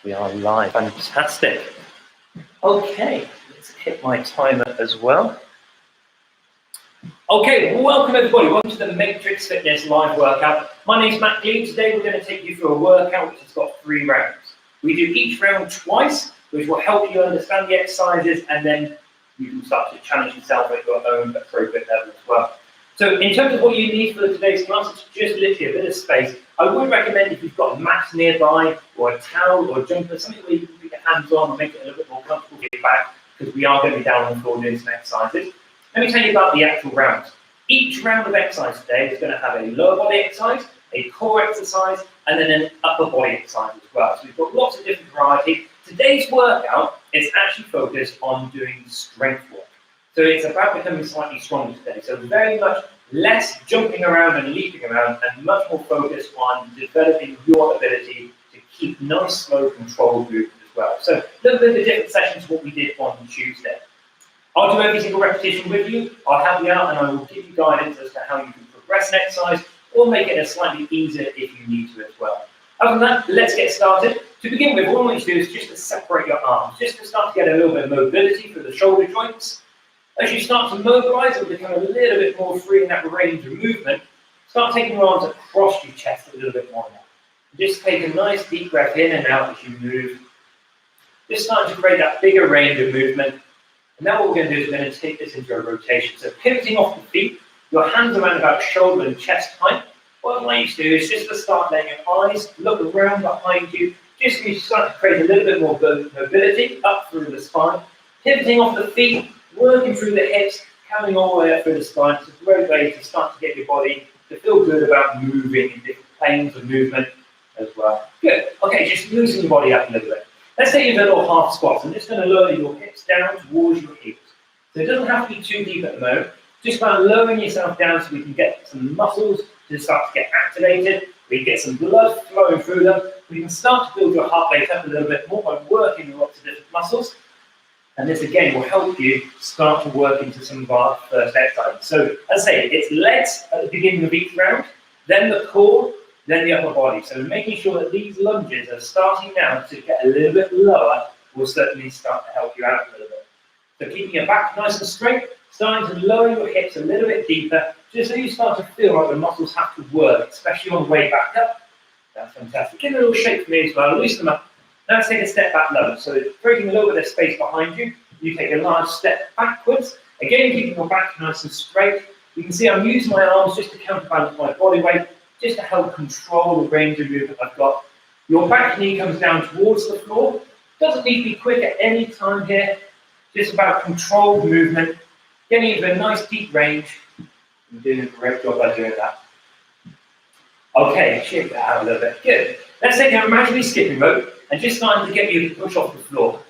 We are live. Fantastic. Okay, let's hit my timer as well. Okay, well, welcome everybody. Welcome to the Matrix Fitness live workout. My name's Matt Gleed. Today we're going to take you through a workout which has got 3 rounds. We do each round twice, which will help you understand the exercises, and then you can start to challenge yourself at your own appropriate level as well. So in terms of what you need for today's class, it's just literally a bit of space. I would recommend, if you've got a mat nearby, or a towel, or a jumper, something where you can put your hands on and make it a little bit more comfortable for your back, because we are going to be down on the floor doing some exercises. Let me tell you about the actual rounds. Each round of exercise today is going to have a lower body exercise, a core exercise, and then an upper body exercise as well. So we've got lots of different variety. Today's workout is actually focused on doing strength work. So it's about becoming slightly stronger today. So very much less jumping around and leaping around, and much more focused on developing your ability to keep nice, slow, controlled movement as well. So a little bit of a different session to what we did on Tuesday. I'll do every single repetition with you. I'll help you out, and I will give you guidance as to how you can progress an exercise or make it a slightly easier if you need to as well. Other than that, let's get started. To begin with, what I want you to do is just to separate your arms, just to start to get a little bit of mobility through the shoulder joints. As you start to mobilize and become a little bit more free in that range of movement, start taking your arms across your chest a little bit more now. Just take a nice deep breath in and out as you move. Just starting to create that bigger range of movement. And now what we're going to do is we're going to take this into a rotation. So pivoting off the feet, your hands around about shoulder and chest height. What I want you to do is just to start letting your eyes look around behind you, just so you start to create a little bit more mobility up through the spine. Pivoting off the feet, working through the hips, coming all the way up through the spine. It's a great way to start to get your body to feel good about moving in different planes of movement as well. Good. Okay, just loosen your body up a little bit. Let's take you a little half squats. I'm just going to lower your hips down towards your heels. So it doesn't have to be too deep at the moment. Just about lowering yourself down so we can get some muscles to start to get activated. We can get some blood flowing through them. We can start to build your heart rate up a little bit more by working with lots of different muscles. And this again will help you start to work into some of our first exercises. So as I say, it's legs at the beginning of each round, then the core, then the upper body. So making sure that these lunges are starting now to get a little bit lower will certainly start to help you out a little bit. So keeping your back nice and straight, starting to lower your hips a little bit deeper, just so you start to feel like the muscles have to work, especially on the way back up. That's fantastic. Give it a little shake for me as well, loosen them up. Now let's take a step back low. So creating a little bit of space behind you, you take a large step backwards. Again, keeping your back nice and straight. You can see I'm using my arms just to counterbalance my body weight, just to help control the range of movement I've got. Your back knee comes down towards the floor. Doesn't need to be quick at any time here. Just about controlled movement, getting into a nice deep range. You're doing a great job by doing that. Okay, shake that out a little bit. Good. Let's take an imaginary skipping rope and just starting to get you to push off the floor.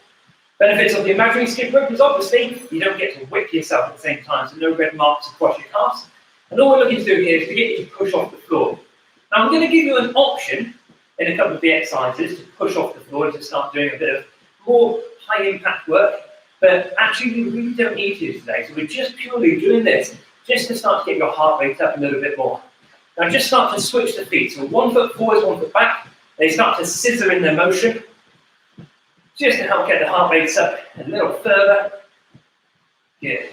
Benefits of the imaginary skip rope is obviously you don't get to whip yourself at the same time, so no red marks across your calves. And all we're looking to do here is to get you to push off the floor. Now I'm going to give you an option in a couple of the exercises to push off the floor and to start doing a bit of more high impact work, but actually we really don't need to today. So we're just purely doing this just to start to get your heart rate up a little bit more. Now just start to switch the feet. So 1 foot forwards, 1 foot back. They start to scissor in their motion, just to help get the heart rates up a little further. Good.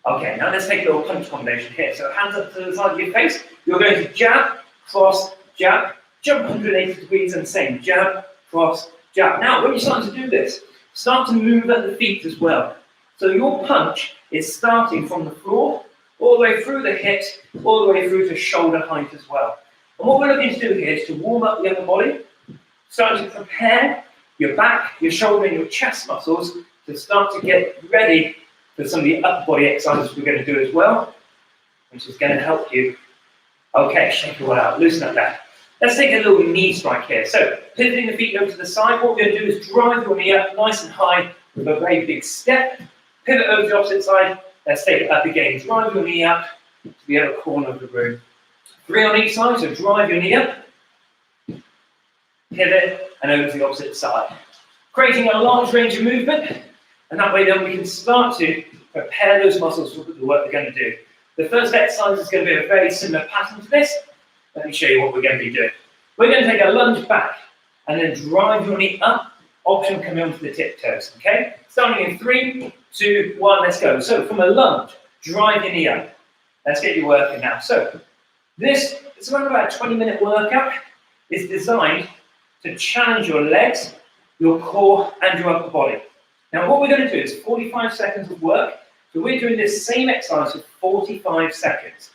Okay, now let's take a little punch combination here. So hands up to the side of your face. You're going to jab, cross, jab, jump 180 degrees and same jab, cross, jab. Now, when you're starting to do this, start to move at the feet as well. So your punch is starting from the floor, all the way through the hips, all the way through to shoulder height as well. And what we're looking to do here is to warm up the upper body, starting to prepare your back, your shoulder, and your chest muscles to start to get ready for some of the upper body exercises we're going to do as well, which is going to help you. Okay, shake it all out, loosen up there. Let's take a little knee strike here. So, pivoting the feet over to the side, what we're going to do is drive your knee up nice and high with a very big step. Pivot over to the opposite side. Let's take it up again. Drive your knee up to the other corner of the room. 3 on each side, so drive your knee up. Pivot and over to the opposite side. Creating a large range of movement, and that way then we can start to prepare those muscles for the work we're going to do. The first exercise is going to be a very similar pattern to this. Let me show you what we're going to be doing. We're going to take a lunge back, and then drive your knee up. Option coming onto the tiptoes, okay? Starting in 3, 2, 1, let's go. So from a lunge, drive your knee up. Let's get you working now. So this is around about a 20-minute workout. It's designed to challenge your legs, your core, and your upper body. Now what we're going to do is 45 seconds of work. So we're doing this same exercise for 45 seconds.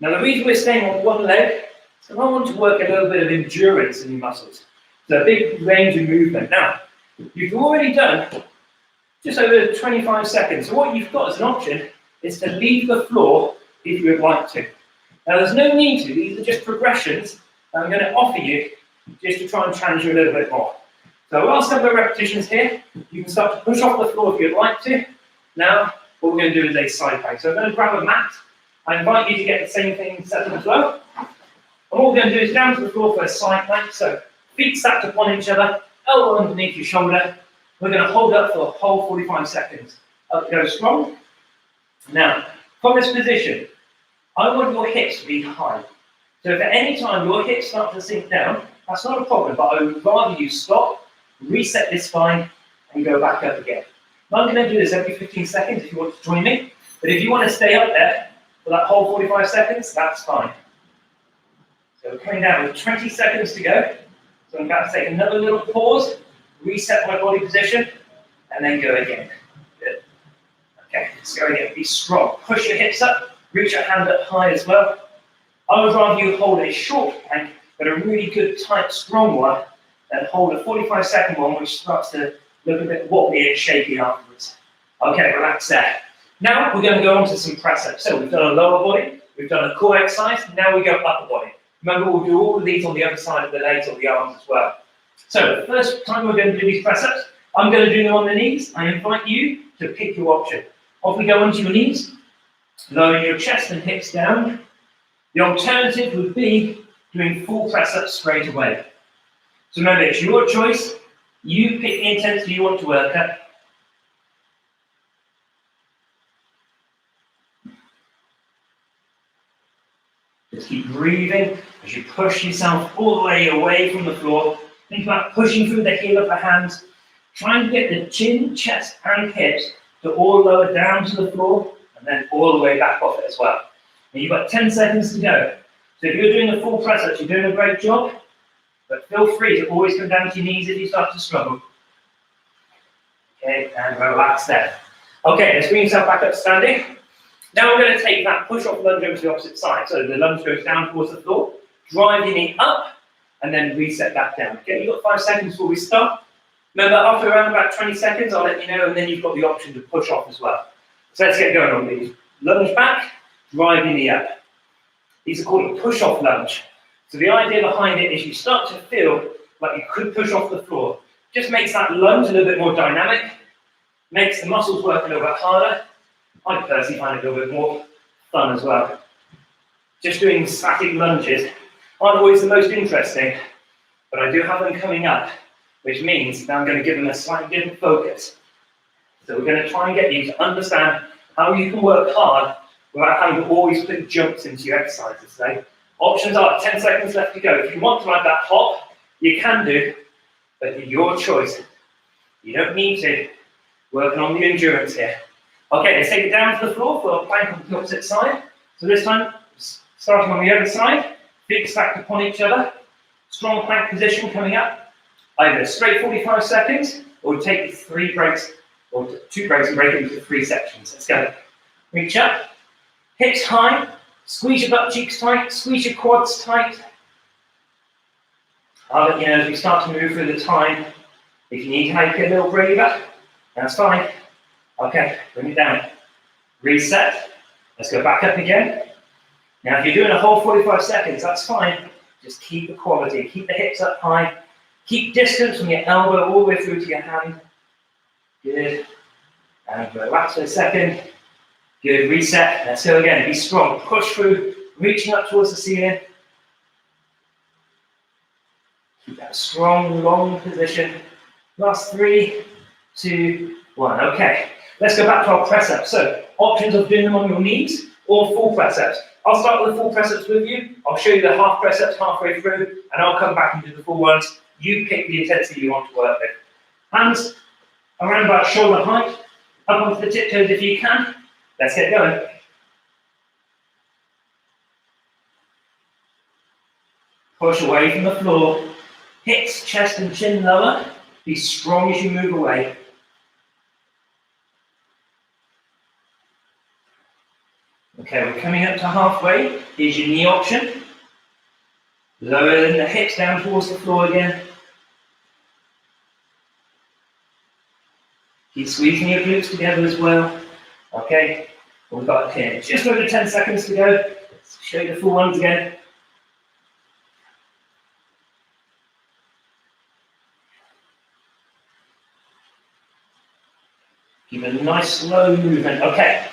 Now the reason we're staying on one leg is I want to work a little bit of endurance in your muscles. So a big range of movement. Now, you've already done just over 25 seconds. So what you've got as an option is to leave the floor if you would like to. Now there's no need to, these are just progressions that I'm going to offer you just to try and challenge you a little bit more. So last couple of repetitions here, you can start to push off the floor if you'd like to. Now, what we're going to do is a side plank. So I'm going to grab a mat. I invite you to get the same thing set up as well. And what we're going to do is down to the floor for a side plank. So feet stacked upon each other, elbow underneath your shoulder. We're going to hold up for the whole 45 seconds. Up goes strong. Now, from this position, I want your hips to be high. So if at any time your hips start to sink down, that's not a problem, but I would rather you stop, reset this spine, and go back up again. Now, I'm going to do this every 15 seconds if you want to join me, but if you want to stay up there for that whole 45 seconds, that's fine. So we're coming down with 20 seconds to go. So I'm about to take another little pause, reset my body position, and then go again. Good. Okay, let's go again. Be strong. Push your hips up, reach your hand up high as well. I would rather you hold a short plank, but a really good, tight, strong one, than hold a 45-second one, which starts to look a bit wobbly and shaky afterwards. Okay, relax there. Now we're going to go on to some press-ups. So we've done a lower body, we've done a core exercise, now we go upper body. Remember, we'll do all of these on the other side of the legs or the arms as well. So the first time we're going to do these press-ups, I'm going to do them on the knees. I invite you to pick your option. Off we go onto your knees, lowering your chest and hips down. The alternative would be doing full press-ups straight away. So remember, it's your choice. You pick the intensity you want to work at. Just keep breathing as you push yourself all the way away from the floor. Think about pushing through the heel of the hands. Trying to get the chin, chest, and hips to all lower down to the floor, and then all the way back off it as well. And you've got 10 seconds to go. So if you're doing a full press-up, you're doing a great job, but feel free to always come down to your knees if you start to struggle. Okay, and relax there. Okay, let's bring yourself back up standing. Now we're going to take that push-off lunge over to the opposite side. So the lunge goes down towards the floor, drive your knee up, and then reset back down. Okay, you've got 5 seconds before we start. Remember, after around about 20 seconds, I'll let you know, and then you've got the option to push off as well. So let's get going on these. Lunge back, drive your knee up. These are called a push-off lunge. So the idea behind it is you start to feel like you could push off the floor. Just makes that lunge a little bit more dynamic, makes the muscles work a little bit harder. I personally find it a little bit more fun as well. Just doing static lunges aren't always the most interesting, but I do have them coming up, which means now I'm going to give them a slightly different focus. So we're going to try and get you to understand how you can work hard without having to always put jumps into your exercises. So options are 10 seconds left to go. If you want to add that hop, you can do, but it's your choice. You don't need to. Working on the endurance here. Okay, let's take it down to the floor for a plank on the opposite side. So this time, starting on the other side, feet stacked upon each other. Strong plank position coming up. Either straight 45 seconds, or take 3 breaks, or 2 breaks and break it into 3 sections. Let's go. Reach up, hips high, squeeze your butt cheeks tight, squeeze your quads tight. I'll let you know as we start to move through the time. If you need to make it a little breather, that's fine. Okay, bring it down. Reset. Let's go back up again. Now, if you're doing a whole 45 seconds, that's fine. Just keep the quality. Keep the hips up high. Keep distance from your elbow all the way through to your hand. Good. And relax for a second. Good. Reset. Let's go again. Be strong. Push through, reaching up towards the ceiling. Keep that strong, long position. Last 3, 2, 1. Okay. Let's go back to our press-ups. So, options of doing them on your knees or full press-ups. I'll start with the full press-ups with you. I'll show you the half press-ups halfway through, and I'll come back and do the full ones. You pick the intensity you want to work with. Hands around about shoulder height, up onto the tiptoes if you can. Let's get going. Push away from the floor. Hips, chest and chin lower. Be strong as you move away. Okay, we're coming up to halfway. Here's your knee option. Lowering the hips down towards the floor again. Keep squeezing your glutes together as well. Okay, we've got here just over 10 seconds to go. Let's show you the full ones again. Keep a nice slow movement. Okay,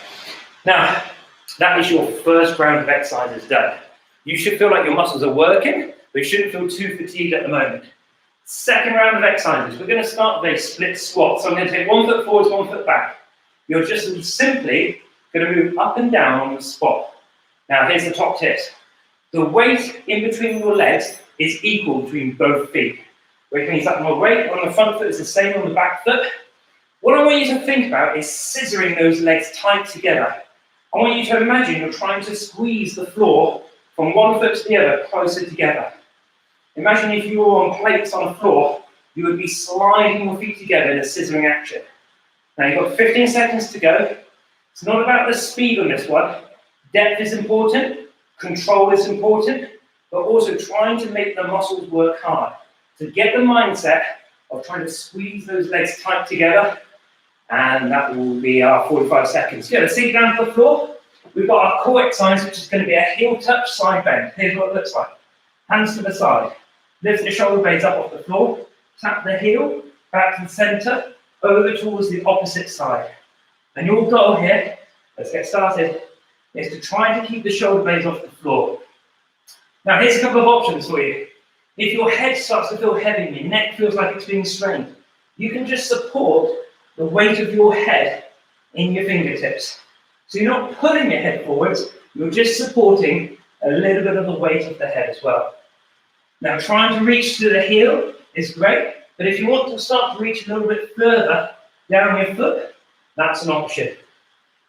now that is your first round of exercises done. You should feel like your muscles are working, but you shouldn't feel too fatigued at the moment. Second round of exercises, we're going to start with a split squat. So I'm going to take 1 foot forwards, 1 foot back. You're just simply going to move up and down on the spot. Now here's the top tips. The weight in between your legs is equal between both feet, which means that my weight on the front foot is the same on the back foot. What I want you to think about is scissoring those legs tight together. I want you to imagine you're trying to squeeze the floor from one foot to the other closer together. Imagine if you were on plates on the floor, you would be sliding your feet together in a scissoring action. Now you've got 15 seconds to go. It's not about the speed on this one. Depth is important, control is important, but also trying to make the muscles work hard. To get the mindset of trying to squeeze those legs tight together, and that will be our 45 seconds. Good, let's sit down to the floor. We've got our core exercise, which is going to be a heel touch side bend. Here's what it looks like. Hands to the side. Lift the shoulder blades up off the floor. Tap the heel back to the center, over towards the opposite side. And your goal here, let's get started, is to try to keep the shoulder blades off the floor. Now here's a couple of options for you. If your head starts to feel heavy and your neck feels like it's being strained, you can just support the weight of your head in your fingertips. So you're not pulling your head forwards, you're just supporting a little bit of the weight of the head as well. Now trying to reach to the heel is great, but if you want to start to reach a little bit further down your foot, that's an option.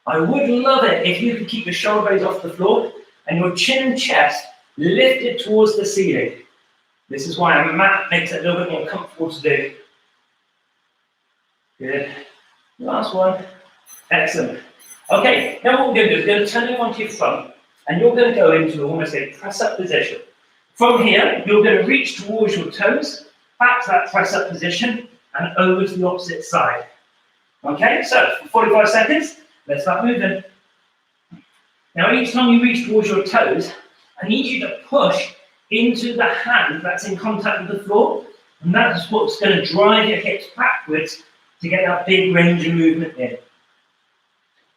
I would love it if you could keep your shoulder blades off the floor and your chin and chest lifted towards the ceiling. This is why a mat makes it a little bit more comfortable to do. Good. Last one. Excellent. Okay, now what we're going to do is we're going to turn you onto your front and you're going to go into almost a press-up position. From here, you're going to reach towards your toes, back to that press-up position and over to the opposite side. Okay, so for 45 seconds, let's start moving. Now each time you reach towards your toes, I need you to push into the hand that's in contact with the floor, and that's what's going to drive your hips backwards to get that big range of movement in.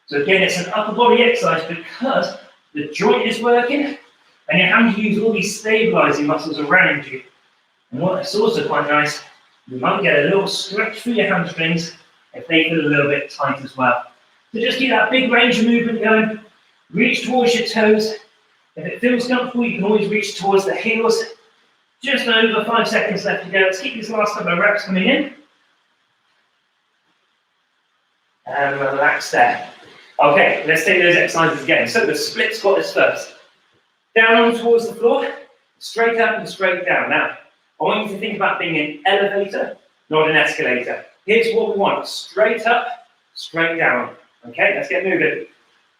So again, it's an upper body exercise because the joint is working and you're having to use all these stabilizing muscles around you. And what's also quite nice, you might get a little stretch through your hamstrings if they feel a little bit tight as well. So just keep that big range of movement going. Reach towards your toes. If it feels comfortable, you can always reach towards the heels. Just over 5 seconds left to go. Let's keep these last couple of reps coming in. And relax there. Okay, let's take those exercises again. So the split squat is first. Down on towards the floor, straight up and straight down. Now, I want you to think about being an elevator, not an escalator. Here's what we want, straight up, straight down. Okay, let's get moving.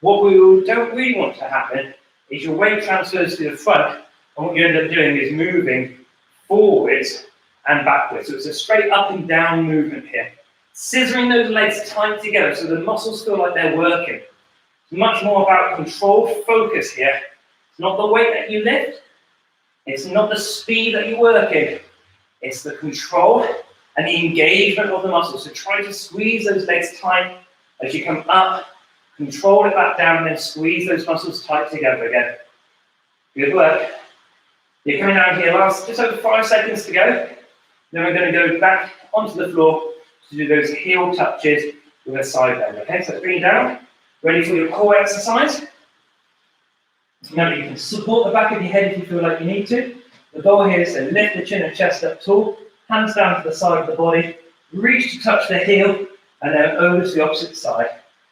What we don't really want to happen is your weight transfers to the front, and what you end up doing is moving forwards and backwards. So it's a straight up and down movement here. Scissoring those legs tight together so the muscles feel like they're working. It's much more about control, focus here. It's not the weight that you lift, it's not the speed that you work in, it's the control and the engagement of the muscles. So try to squeeze those legs tight as you come up, control it back down, and then squeeze those muscles tight together again. Good work. You're coming down here, last just over 5 seconds to go. Then we're going to go back onto the floor to do those heel touches with a side bend. Okay, so bring it down, ready for your core exercise. Remember, you can support the back of your head if you feel like you need to. The goal here is to lift the chin and chest up tall, hands down to the side of the body, reach to touch the heel, and then over to the opposite side.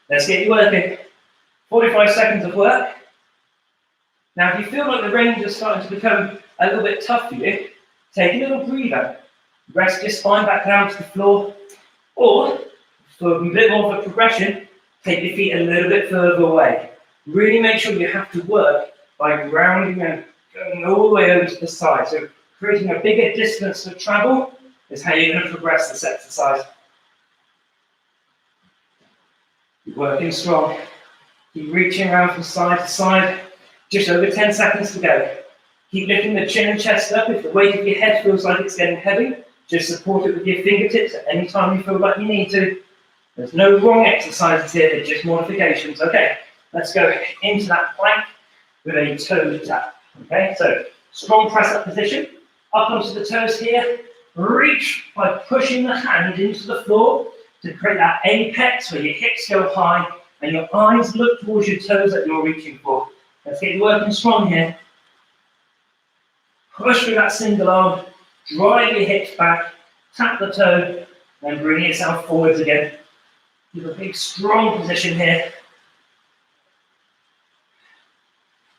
Let's get you working. 45 seconds of work. Now, if you feel like the range is starting to become a little bit tough for you, take a little breather. Rest your spine back down to the floor, or for a bit more of a progression, take your feet a little bit further away. Really make sure you have to work by rounding and going all the way over to the side. So creating a bigger distance to travel is how you're going to progress this exercise. Keep working strong. Keep reaching around from side to side. Just over 10 seconds to go. Keep lifting the chin and chest up. If the weight of your head feels like it's getting heavy, just support it with your fingertips at any time you feel like you need to. There's no wrong exercises here, they're just modifications. Okay, let's go into that plank with a toe tap. Okay, so strong press up position. Up onto the toes here. Reach by pushing the hand into the floor to create that apex where your hips go high and your eyes look towards your toes that you're reaching for. Let's get you working strong here. Push through that single arm, drive your hips back, tap the toe, and bring yourself forwards again. Keep a big strong position here.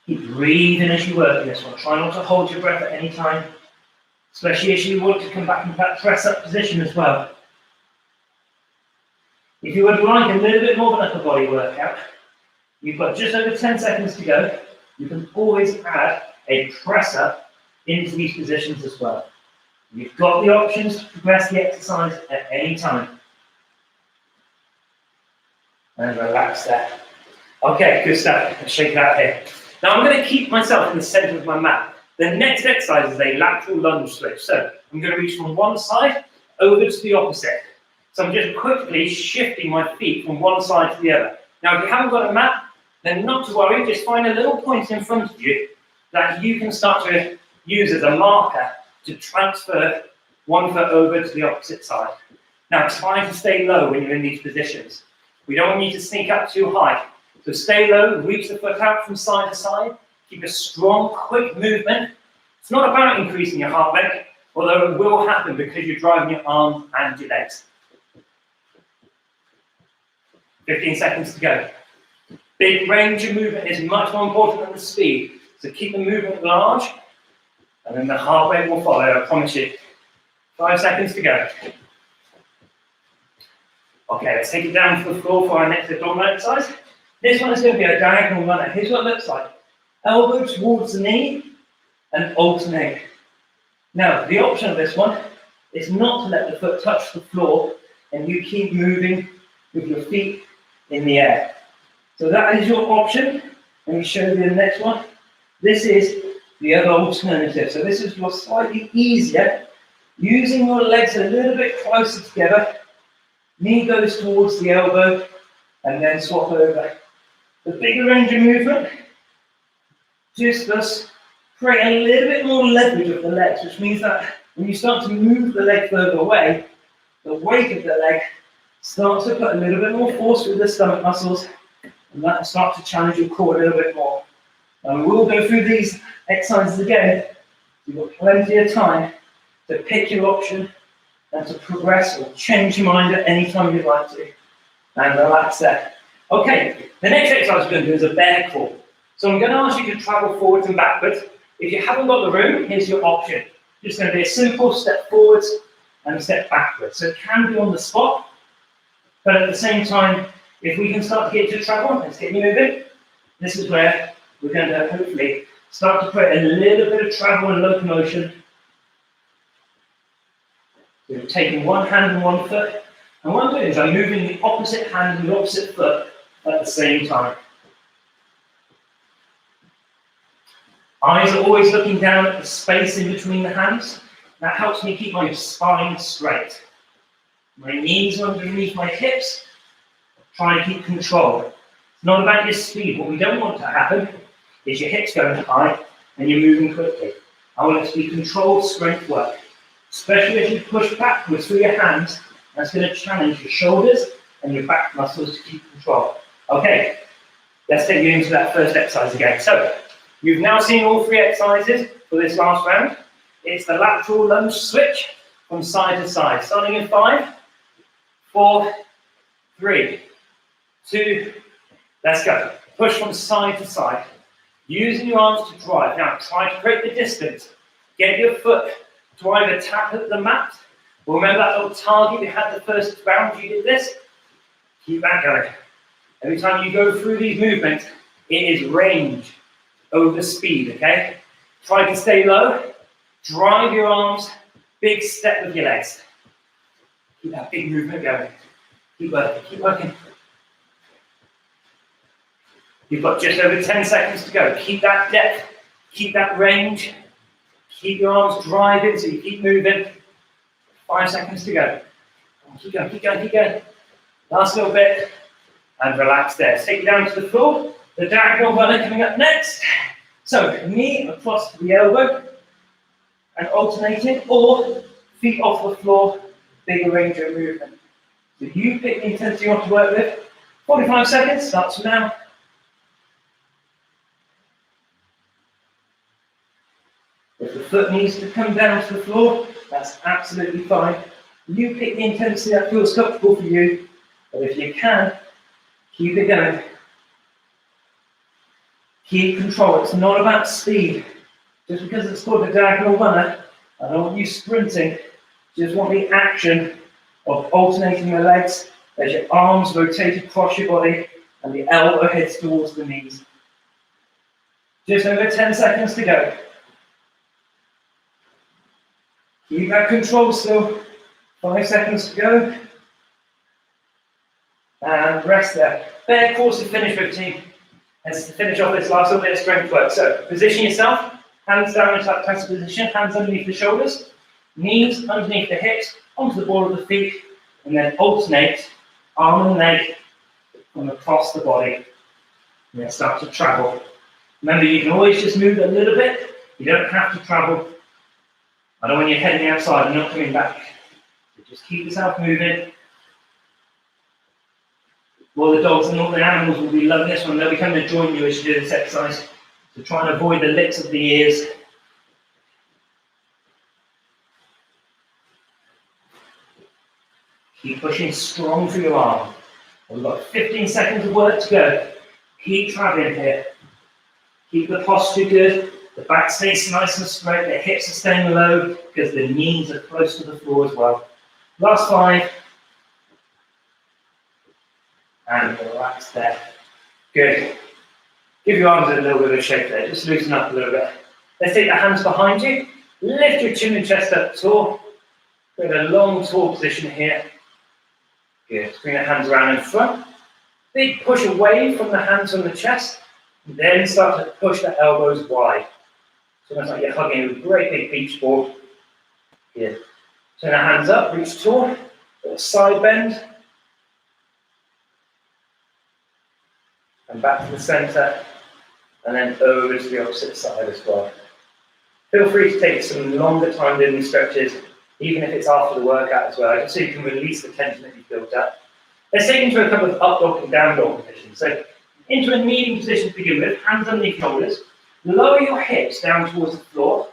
Keep breathing as you work in this one. Try not to hold your breath at any time, especially as you want to come back into that press up position as well. If you would like a little bit more of an upper body workout, you've got just over 10 seconds to go. You can always add a press up into these positions as well. You've got the options to progress the exercise at any time. And relax there. Okay, good stuff. Let's shake it out here. Now I'm going to keep myself in the center of my mat. The next exercise is a lateral lunge switch. So I'm going to reach from one side over to the opposite. So I'm just quickly shifting my feet from one side to the other. Now if you haven't got a mat, then not to worry, just find a little point in front of you that you can start to use as a marker to transfer one foot over to the opposite side. Now try to stay low when you're in these positions. We don't want you to sneak up too high. So stay low, reach the foot out from side to side, keep a strong, quick movement. It's not about increasing your heart rate, although it will happen because you're driving your arms and your legs. 15 seconds to go. Big range of movement is much more important than the speed. So keep the movement large, and then the heart rate will follow, I promise you. 5 seconds to go. Okay, let's take it down to the floor for our next abdominal exercise. This one is going to be a diagonal runner. Here's what it looks like. Elbow towards the knee and alternate. Now, the option of this one is not to let the foot touch the floor and you keep moving with your feet in the air. So that is your option. Let me show you the next one. This is the other alternative. So this is your slightly easier, using your legs a little bit closer together. Knee goes towards the elbow and then swap over. The bigger range of movement just does create a little bit more leverage of the legs, which means that when you start to move the leg further away, the weight of the leg starts to put a little bit more force through the stomach muscles, and that will start to challenge your core a little bit more. And we will go through these exercises again. You've got plenty of time to pick your option and to progress or change your mind at any time you'd like to. And relax there. Okay, the next exercise we're going to do is a bear crawl. So I'm going to ask you to travel forwards and backwards. If you haven't got the room, here's your option. Just going to be a simple step forwards and a step backwards. So it can be on the spot, but at the same time, if we can start to get you to travel, let's get you moving. This is where we're going to hopefully start to create a little bit of travel and locomotion. We're taking one hand and one foot, and what I'm doing is I'm moving the opposite hand and the opposite foot at the same time. Eyes are always looking down at the space in between the hands. That helps me keep my spine straight. My knees are underneath my hips. Try to keep control. It's not about your speed. What we don't want to happen is your hips going high and you're moving quickly. I want it to be controlled strength work. Especially as you push backwards through your hands, that's going to challenge your shoulders and your back muscles to keep control. Okay, let's take you into that first exercise again. So, you've now seen all three exercises for this last round. It's the lateral lunge switch. from side to side. Starting in 5, 4, 3, 2, let's go. Push from side to side. Using your arms to drive. Now try to create the distance. Get your foot to either tap at the mat. Remember that little target we had the first round you did this? Keep that going. Every time you go through these movements, it is range over speed, okay? Try to stay low. Drive your arms. Big step with your legs. Keep that big movement going. Keep working, keep working. You've got just over 10 seconds to go. Keep that depth, keep that range. Keep your arms driving so you keep moving. 5 seconds to go. Keep going, keep going, keep going. Last little bit. And relax there. Take it down to the floor. The diagonal runner coming up next. So, knee across to the elbow. And alternating, or feet off the floor. Bigger range of movement. So you pick the intensity you want to work with. 45 seconds, starts from now. If the foot needs to come down to the floor, that's absolutely fine. You pick the intensity that feels comfortable for you, but if you can, keep it going. Keep control. It's not about speed. Just because it's called a diagonal runner, I don't want you sprinting. Just want the action of alternating your legs as your arms rotate across your body and the elbow heads towards the knees. Just over 10 seconds to go. Keep that control still. 5 seconds to go. And rest there. Bare core to finish 15. Let's finish off this last little bit of strength work. So position yourself. Hands down into that passive position. Hands underneath the shoulders. Knees underneath the hips. Onto the ball of the feet. And then alternate arm and leg from across the body. And then start to travel. Remember, you can always just move a little bit. You don't have to travel. I don't want you heading outside and not coming back. So just keep yourself moving. All the dogs and all the animals will be loving this one. They'll be coming to join you as you do this exercise. So try and avoid the lips of the ears. Keep pushing strong through your arm. We've got 15 seconds of work to go. Keep traveling here. Keep the posture good. The back stays nice and straight, the hips are staying low because the knees are close to the floor as well. Last 5. And relax there. Good. Give your arms a little bit of a shake there, just loosen up a little bit. Let's take the hands behind you. Lift your chin and chest up tall. We're in a long, tall position here. Good. Bring the hands around in front. Big push away from the hands on the chest. And then start to push the elbows wide. So it's like you're hugging a great big beach ball. Here. Turn the hands up, reach tall, little side bend. And back to the centre. And then over to the opposite side as well. Feel free to take some longer time doing these stretches, even if it's after the workout as well, just so you can release the tension that you've built up. Let's take into a couple of up dog and down dog positions. So into a kneeling position to begin with, hands underneath shoulders. Lower your hips down towards the floor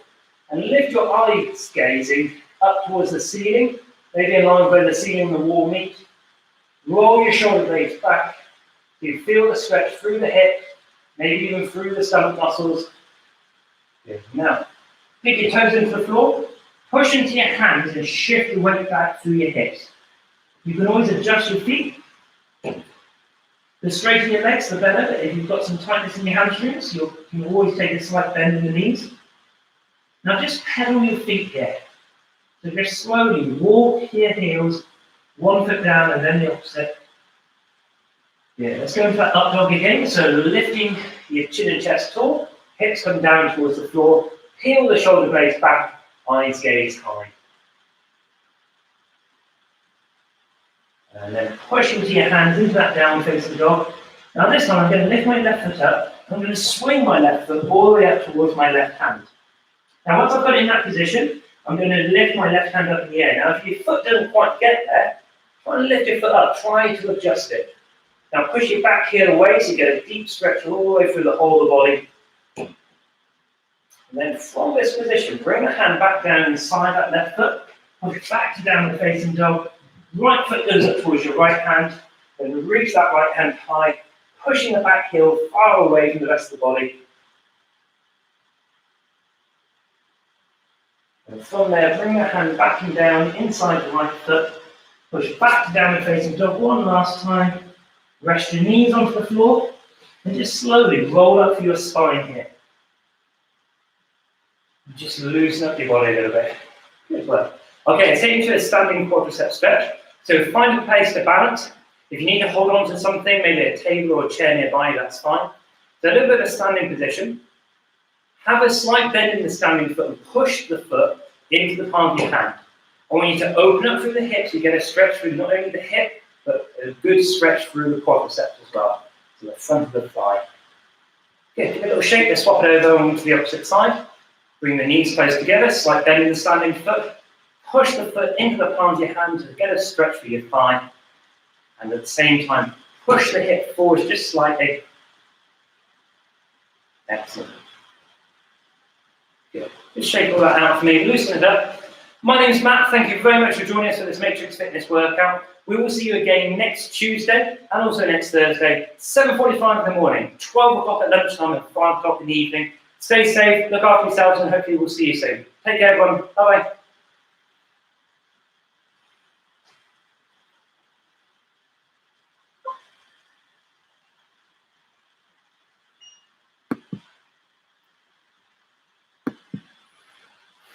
and lift your eyes gazing up towards the ceiling, maybe in line where the ceiling and the wall meet. Roll your shoulder blades back so you feel the stretch through the hip, maybe even through the stomach muscles. Good. Now, pick your toes into the floor, push into your hands and shift your weight back through your hips. You can always adjust your feet. The straighter your legs, the better. But if you've got some tightness in your hamstrings, you can always take a slight bend in the knees. Now just pedal your feet here. So just slowly walk your heels, one foot down and then the opposite. Yeah, let's go into that up dog again. So lifting your chin and chest tall, hips come down towards the floor, peel the shoulder blades back, eyes gaze high. And then push into your hands into that down facing dog. Now this time I'm going to lift my left foot up. I'm going to swing my left foot all the way up towards my left hand. Now once I've got in that position, I'm going to lift my left hand up in the air. Now if your foot doesn't quite get there, try and lift your foot up. Try to adjust it. Now push your back heel away so you get a deep stretch all the way through the whole of the body. And then from this position, bring the hand back down inside that left foot. Push back to downward facing dog. Right foot goes up towards your right hand. Then reach that right hand high, pushing the back heel far away from the rest of the body. And from there, bring your hand back and down inside the right foot. Push back to downward facing dog one last time. Rest your knees onto the floor. And just slowly roll up through your spine here. Just loosen up your body a little bit. Good work. Okay, take you to a standing quadricep stretch. So find a place to balance. If you need to hold on to something, maybe a table or a chair nearby, that's fine. So a little bit of a standing position. Have a slight bend in the standing foot and push the foot into the palm of your hand. I want you to open up through the hips. You get a stretch through not only the hip, but a good stretch through the quadriceps as well. So the front of the thigh. Good, give it a little shake. Let's swap it over onto the opposite side. Bring the knees close together, slight bend in the standing foot. Push the foot into the palm of your hand to get a stretch for your thigh. And at the same time, push the hip forward just slightly. Excellent. Good. Just shake all that out for me, loosen it up. My name's Matt. Thank you very much for joining us for this Matrix Fitness workout. We will see you again next Tuesday and also next Thursday, 7:45 in the morning, 12 o'clock at lunchtime and 5 o'clock in the evening. Stay safe, look after yourselves, and hopefully we'll see you soon. Take care, everyone. Bye-bye.